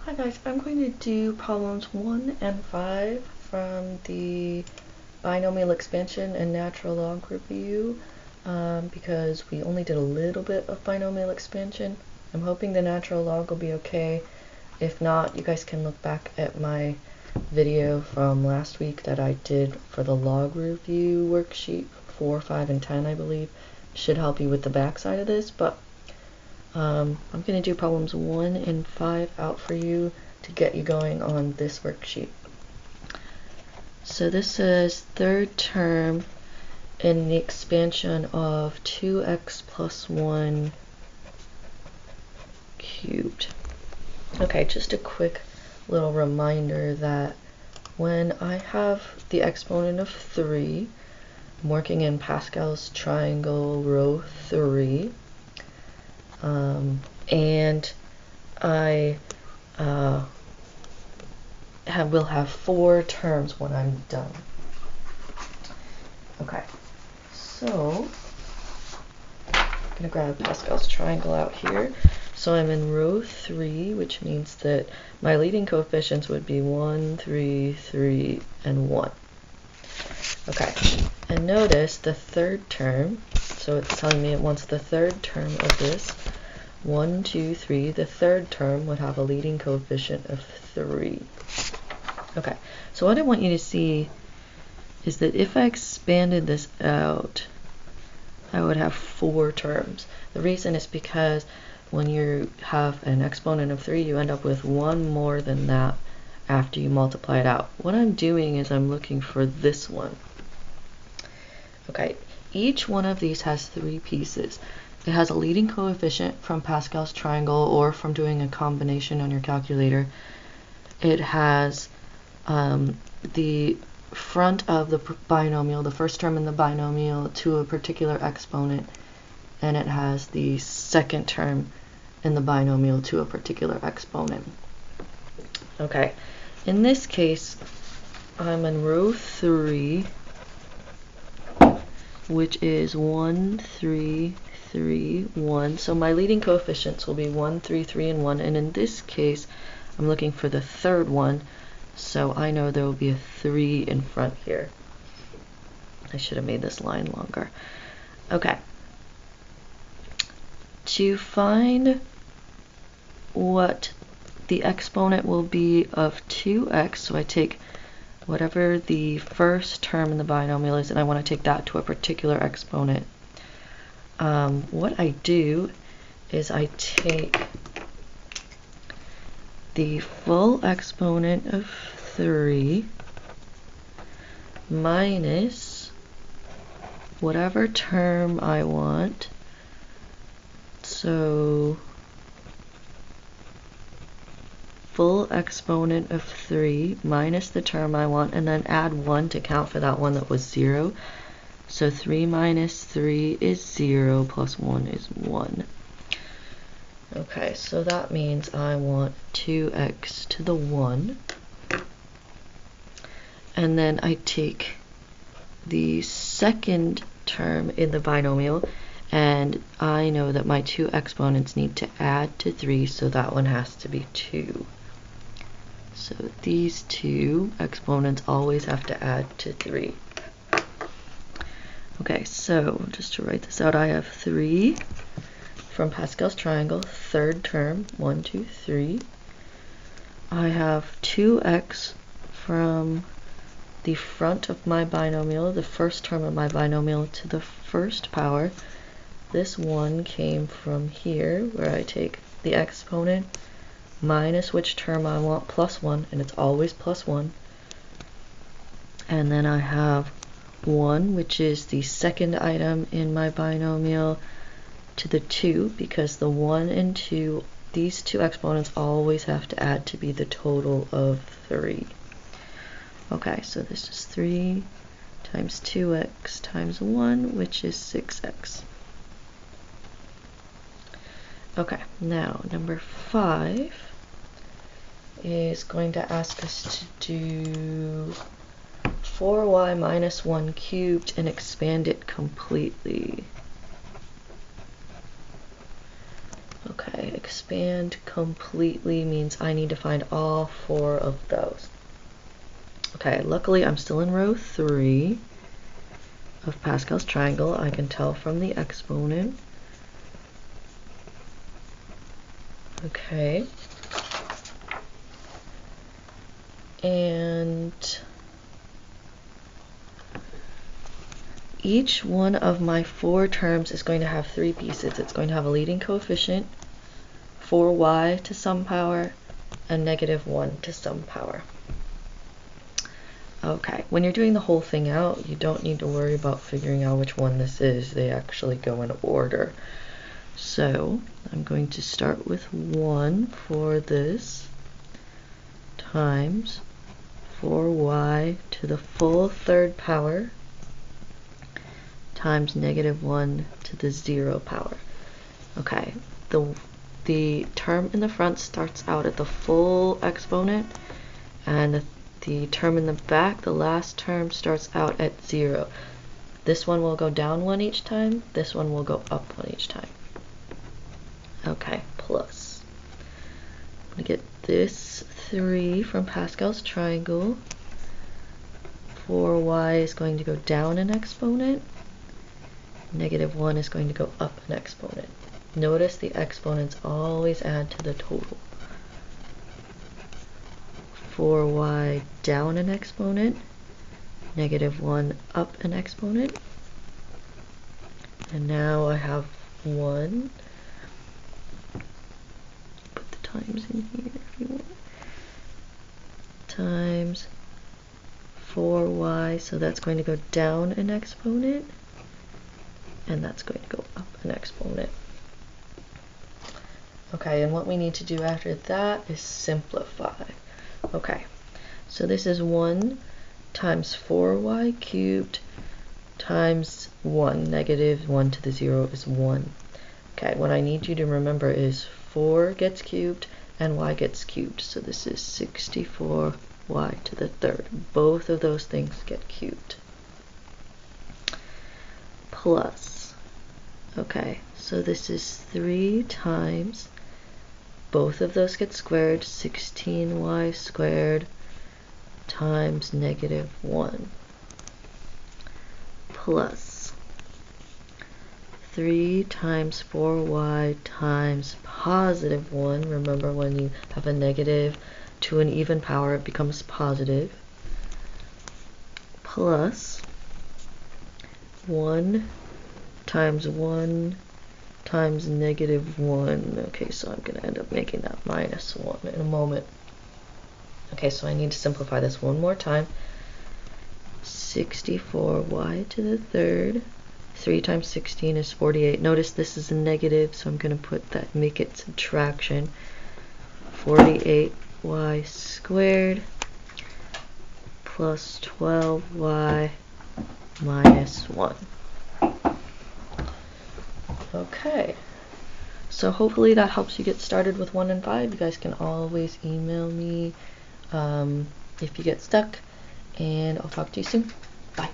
Hi guys, I'm going to do problems 1 and 5 from the binomial expansion and natural log review because we only did a little bit of binomial expansion. I'm hoping the natural log will be okay. If not, you guys can look back at my video from last week that I did for the log review worksheet 4, 5, and 10, I believe. Should help you with the back side of this, but I'm going to do problems 1 and 5 out for you to get you going on this worksheet. So this says third term in the expansion of 2x plus 1 cubed. Okay, just a quick little reminder that when I have the exponent of 3, I'm working in Pascal's triangle row 3. And I will have 4 terms when I'm done. Okay, so I'm going to grab Pascal's triangle out here. So I'm in row 3, which means that my leading coefficients would be 1, 3, 3, and 1. Okay, and notice the third term, so it's telling me it wants the third term of this. 1, 2, 3, the third term would have a leading coefficient of 3. Okay, so what I want you to see is that if I expanded this out, I would have 4 terms. The reason is because when you have an exponent of 3, you end up with 1 more than that after you multiply it out. What I'm doing is I'm looking for this one. Okay, each one of these has 3 pieces. It has a leading coefficient from Pascal's triangle or from doing a combination on your calculator. It has the front of the binomial, the first term in the binomial, to a particular exponent, and it has the second term in the binomial to a particular exponent. Okay, in this case, I'm in row 3, which is 1, 3, 3, 1. So my leading coefficients will be 1, 3, 3, and 1. And in this case, I'm looking for the third one. So I know there will be a 3 in front here. I should have made this line longer. Okay. To find what the exponent will be of 2x, so I take whatever the first term in the binomial is, and I want to take that to a particular exponent. What I do is I take the full exponent of 3 minus whatever term I want. So full exponent of 3 minus the term I want, and then add 1 to count for that one that was 0. So 3 minus 3 is 0, plus 1 is 1. Okay, so that means I want 2x to the 1. And then I take the second term in the binomial, and I know that my 2 exponents need to add to 3, so that one has to be 2. So these 2 exponents always have to add to 3. Okay, so just to write this out, I have 3 from Pascal's triangle, third term, 1, 2, 3. I have 2x from the front of my binomial, the first term of my binomial, to the first power. This 1 came from here, where I take the exponent minus which term I want, plus 1, and it's always plus 1. And then I have 1, which is the second item in my binomial, to the 2, because the 1 and 2, these 2 exponents always have to add to be the total of 3. Okay, so this is 3 times 2x times 1, which is 6x. Okay, now number 5 is going to ask us to do 4y minus 1 cubed and expand it completely. Okay, expand completely means I need to find all 4 of those. Okay, luckily I'm still in row 3 of Pascal's triangle. I can tell from the exponent. Okay. And each one of my 4 terms is going to have 3 pieces. It's going to have a leading coefficient, 4y to some power, and -1 to some power. Okay, when you're doing the whole thing out, you don't need to worry about figuring out which one this is. They actually go in order. So I'm going to start with 1 for this times 4y to the full 3rd power times -1 to the 0 power. Okay, the term in the front starts out at the full exponent, and the term in the back, the last term, starts out at 0. This one will go down 1 each time, this one will go up 1 each time. Okay, plus. I'm going to get this 3 from Pascal's triangle. 4y is going to go down an exponent. -1 is going to go up an exponent. Notice the exponents always add to the total. 4y down an exponent, -1 up an exponent, and now I have 1. Put the times in here if you want. Times 4y, so that's going to go down an exponent, and that's going to go up an exponent. Okay, and what we need to do after that is simplify. Okay, so this is 1 times 4y cubed times 1. -1 to the 0 is 1. Okay, what I need you to remember is 4 gets cubed and y gets cubed. So this is 64y to the 3rd. Both of those things get cubed. Plus, okay, so this is 3 times, both of those get squared, 16y squared times -1, plus 3 times 4y times +1. Remember, when you have a negative to an even power, it becomes positive, plus 1 times 1 times -1. Okay, so I'm going to end up making that -1 in a moment. Okay, so I need to simplify this one more time. 64y to the 3rd. 3 times 16 is 48. Notice this is a negative, so I'm going to put that, make it subtraction. 48y squared plus 12y minus 1. Okay, so hopefully that helps you get started with 1 and 5. You guys can always email me if you get stuck, and I'll talk to you soon. Bye.